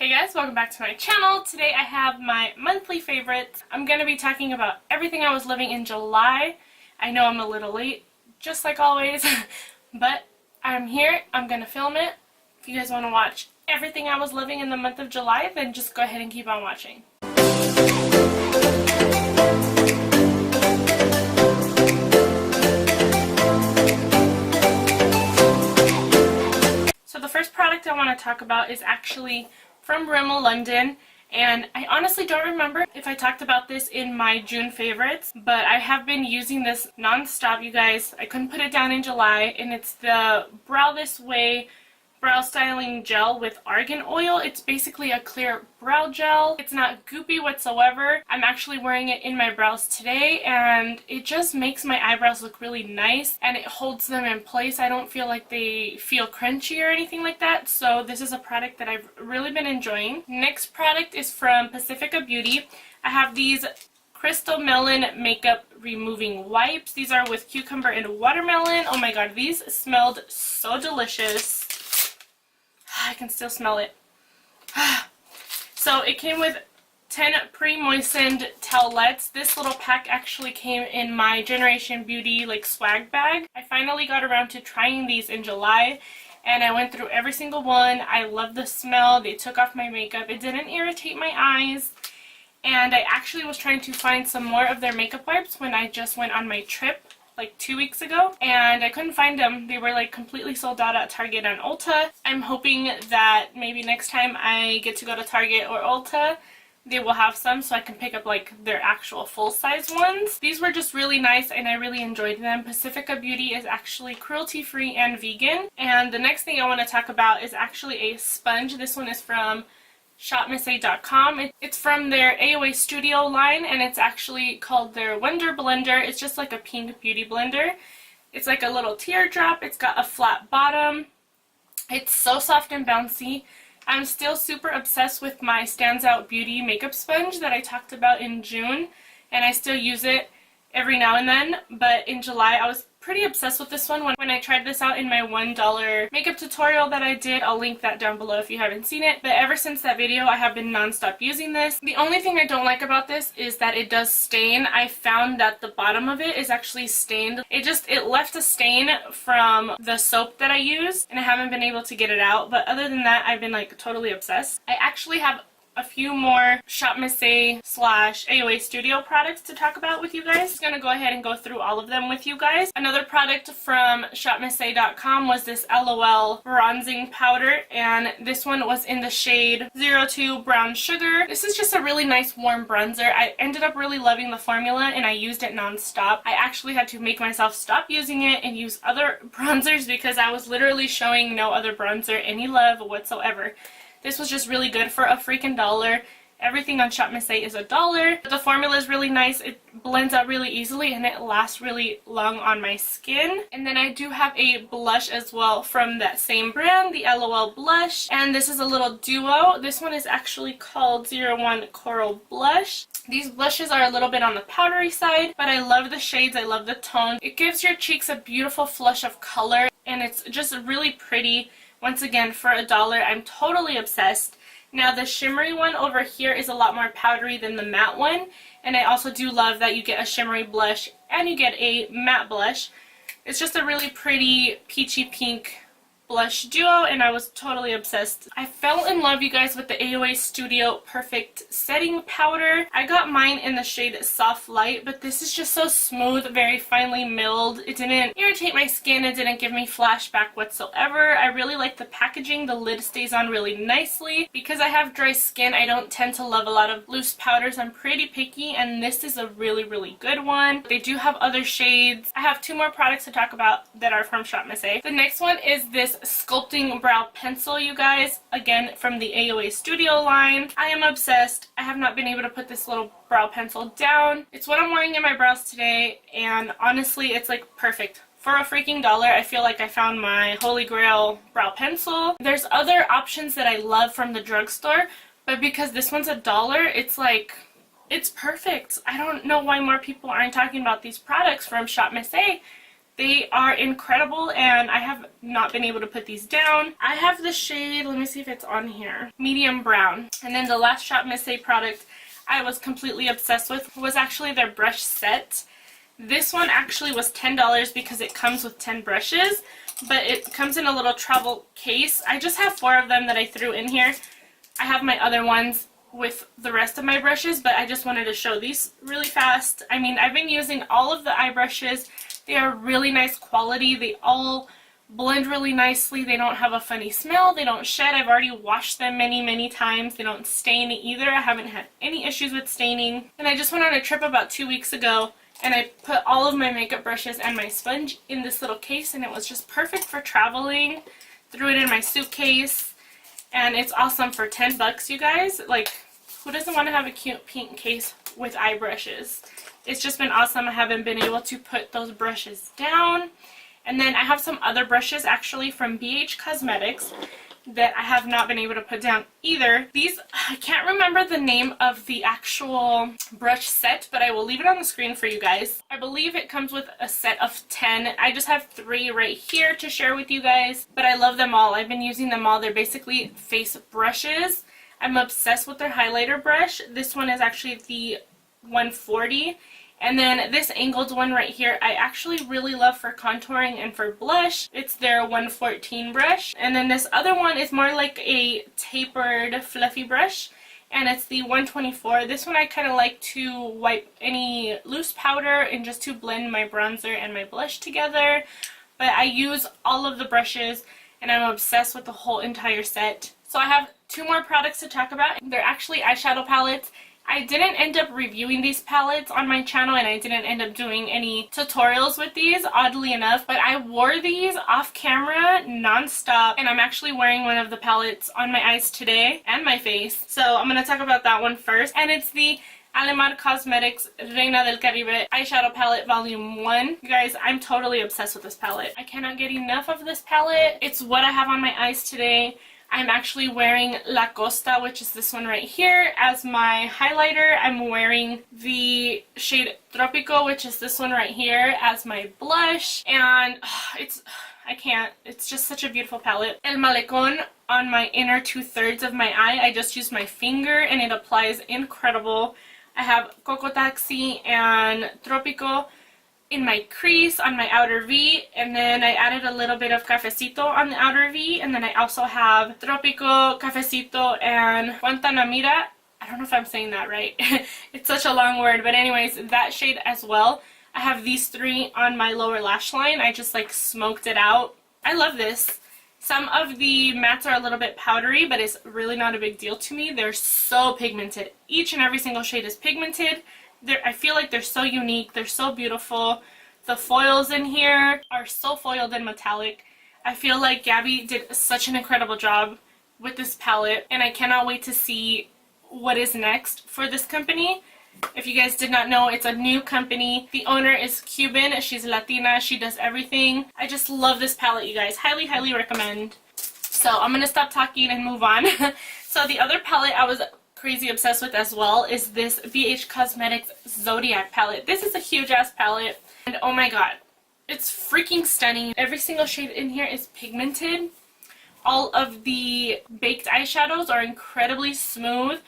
Hey guys, welcome back to my channel. Today I have my monthly favorites. I'm going to be talking about everything I was living in July. I know I'm a little late, just like always, but I'm here. I'm going to film it. If you guys want to watch everything I was living in the month of July, then just go ahead and keep on watching. So the first product I want to talk about is actually from Rimmel London, and I honestly don't remember if I talked about this in my June favorites, but I have been using this non-stop, you guys. I couldn't put it down in July, and it's the Brow This Way Brow Styling Gel with Argan Oil. It's basically a clear brow gel. It's not goopy whatsoever. I'm actually wearing it in my brows today, and it just makes my eyebrows look really nice, and it holds them in place. I don't feel like they feel crunchy or anything like that, so this is a product that I've really been enjoying. Next product is from Pacifica Beauty. I have these Crystal Melon Makeup Removing Wipes. These are with cucumber and watermelon. Oh my god, these smelled so delicious. I can still smell it. So it came with 10 pre-moistened towelettes. This little pack actually came in my Generation Beauty swag bag. I finally got around to trying these in July, and I went through every single one. I love the smell. They took off my makeup. It didn't irritate my eyes. And I actually was trying to find some more of their makeup wipes when I just went on my trip like 2 weeks ago, and I couldn't find them. They were completely sold out at Target and Ulta. I'm hoping that maybe next time I get to go to Target or Ulta, they will have some so I can pick up their actual full-size ones. These were just really nice and I really enjoyed them. Pacifica Beauty is actually cruelty-free and vegan. And the next thing I want to talk about is actually a sponge. This one is from shopmissa.com. It's from their AOA Studio line, and it's actually called their Wonder Blender. It's just like a pink beauty blender. It's like a little teardrop. It's got a flat bottom. It's so soft and bouncy. I'm still super obsessed with my Stands Out Beauty makeup sponge that I talked about in June, and I still use it every now and then, but in July I was pretty obsessed with this one when I tried this out in my $1 makeup tutorial that I did. I'll link that down below if you haven't seen it. But ever since that video, I have been non-stop using this. The only thing I don't like about this is that it does stain. I found that the bottom of it is actually stained. It left a stain from the soap that I used, and I haven't been able to get it out. But other than that, I've been totally obsessed. I actually have a few more Shop Missa / AOA Studio products to talk about with you guys. I'm just going to go ahead and go through all of them with you guys. Another product from shopmissa.com was this LOL bronzing powder, and this one was in the shade 02 Brown Sugar. This is just a really nice warm bronzer. I ended up really loving the formula, and I used it non-stop. I actually had to make myself stop using it and use other bronzers because I was literally showing no other bronzer any love whatsoever. This was just really good for a freaking $1. Everything on Shop Missa is $1. The formula is really nice. It blends out really easily and it lasts really long on my skin. And then I do have a blush as well from that same brand, the LOL blush. And this is a little duo. This one is actually called 01 Coral Blush. These blushes are a little bit on the powdery side, but I love the shades. I love the tone. It gives your cheeks a beautiful flush of color, and it's just really pretty. Once again, for $1, I'm totally obsessed. Now the shimmery one over here is a lot more powdery than the matte one, and I also do love that you get a shimmery blush and you get a matte blush. It's just a really pretty peachy pink blush duo, and I was totally obsessed. I fell in love, you guys, with the AOA Studio Perfect Setting Powder. I got mine in the shade Soft Light, but this is just so smooth, very finely milled. It didn't irritate my skin. It didn't give me flashback whatsoever. I really like the packaging. The lid stays on really nicely. Because I have dry skin, I don't tend to love a lot of loose powders. I'm pretty picky, and this is a really, really good one. They do have other shades. I have 2 more products to talk about that are from Shop Missa. The next one is this Sculpting Brow Pencil, you guys, again from the AOA Studio line. I am obsessed. I have not been able to put this little brow pencil down. It's what I'm wearing in my brows today, and honestly it's perfect. For a freaking $1, I feel like I found my holy grail brow pencil. There's other options that I love from the drugstore, but because this one's $1, it's perfect. I don't know why more people aren't talking about these products from Shop Missa. They are incredible, and I have not been able to put these down. I have the shade, let me see if it's on here, medium brown. And then the last Shop Miss A product I was completely obsessed with was actually their brush set. This one actually was $10 because it comes with 10 brushes, but it comes in a little travel case. I just have 4 of them that I threw in here. I have my other ones with the rest of my brushes, but I just wanted to show these really fast. I mean, I've been using all of the eye brushes. They are really nice quality. They all blend really nicely. They don't have a funny smell. They don't shed. I've already washed them many times. They don't stain either. I haven't had any issues with staining. And I just went on a trip about 2 weeks ago, and I put all of my makeup brushes and my sponge in this little case, and it was just perfect for traveling. Threw it in my suitcase, and it's awesome for 10 bucks, you guys. Like, who doesn't want to have a cute pink case with eye brushes? It's just been awesome. I haven't been able to put those brushes down. And then I have some other brushes actually from BH Cosmetics that I have not been able to put down either. These, I can't remember the name of the actual brush set, but I will leave it on the screen for you guys. I believe it comes with a set of 10. I just have 3 right here to share with you guys, but I love them all. I've been using them all. They're basically face brushes. I'm obsessed with their highlighter brush. This one is actually the 140. And then this angled one right here, I actually really love for contouring and for blush. It's their 114 brush. And then this other one is more like a tapered, fluffy brush, and it's the 124. This one I kind of like to wipe any loose powder and just to blend my bronzer and my blush together. But I use all of the brushes, and I'm obsessed with the whole entire set. So I have 2 more products to talk about. They're actually eyeshadow palettes. I didn't end up reviewing these palettes on my channel, and I didn't end up doing any tutorials with these, oddly enough, but I wore these off camera non-stop, and I'm actually wearing one of the palettes on my eyes today and my face. So I'm going to talk about that one first, and it's the Alemar Cosmetics Reina del Caribe eyeshadow palette volume 1. You guys, I'm totally obsessed with this palette. I cannot get enough of this palette. It's what I have on my eyes today. I'm actually wearing La Costa, which is this one right here, as my highlighter. I'm wearing the shade Tropico, which is this one right here, as my blush. And I can't. It's just such a beautiful palette. El Malecon on my inner 2/3 of my eye. I just used my finger, and it applies incredible. I have Coco Taxi and Tropico in my crease on my outer V, and then I added a little bit of Cafecito on the outer V, and then I also have Tropico, Cafecito, and Guantanamera. I don't know if I'm saying that right. It's such a long word, but anyways, that shade as well. I have these 3 on my lower lash line. I just like smoked it out. I love this. Some of the mattes are a little bit powdery, but it's really not a big deal to me. They're so pigmented. Each and every single shade is pigmented. I feel like they're so unique. They're so beautiful. The foils in here are so foiled and metallic. I feel like Gabby did such an incredible job with this palette, and I cannot wait to see what is next for this company. If you guys did not know, it's a new company. The owner is Cuban. She's Latina. She does everything. I just love this palette, you guys. Highly, highly recommend. So I'm going to stop talking and move on. So the other palette I was crazy obsessed with as well is this BH Cosmetics Zodiac palette. This is a huge ass palette, and oh my god, it's freaking stunning. Every single shade in here is pigmented. All of the baked eyeshadows are incredibly smooth.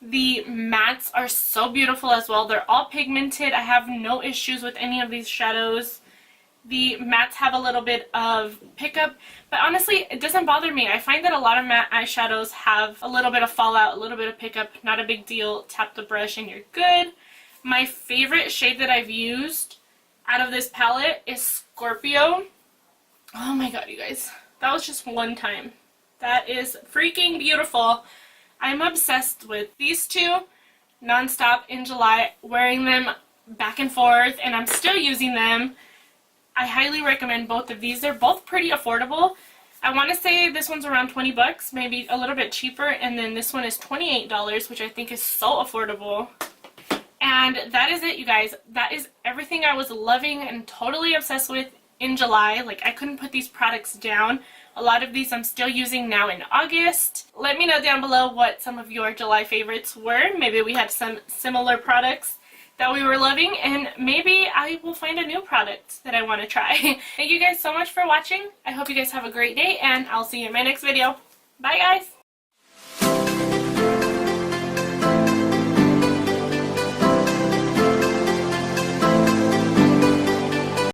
The mattes are so beautiful as well. They're all pigmented. I have no issues with any of these shadows. The mattes have a little bit of pickup, but honestly, it doesn't bother me. I find that a lot of matte eyeshadows have a little bit of fallout, a little bit of pickup, not a big deal. Tap the brush and you're good. My favorite shade that I've used out of this palette is Scorpio. Oh my god, you guys. That was just one time. That is freaking beautiful. I'm obsessed with these 2 non-stop in July, wearing them back and forth, and I'm still using them. I highly recommend both of these. They're both pretty affordable. I want to say this one's around 20 bucks, maybe a little bit cheaper, and then this one is $28, which I think is so affordable. And that is it, you guys. That is everything I was loving and totally obsessed with in July. Like, I couldn't put these products down. A lot of these I'm still using now in August. Let me know down below what some of your July favorites were. Maybe we had some similar products that we were loving, and maybe I will find a new product that I want to try. Thank you guys so much for watching. I hope you guys have a great day, and I'll see you in my next video. Bye guys!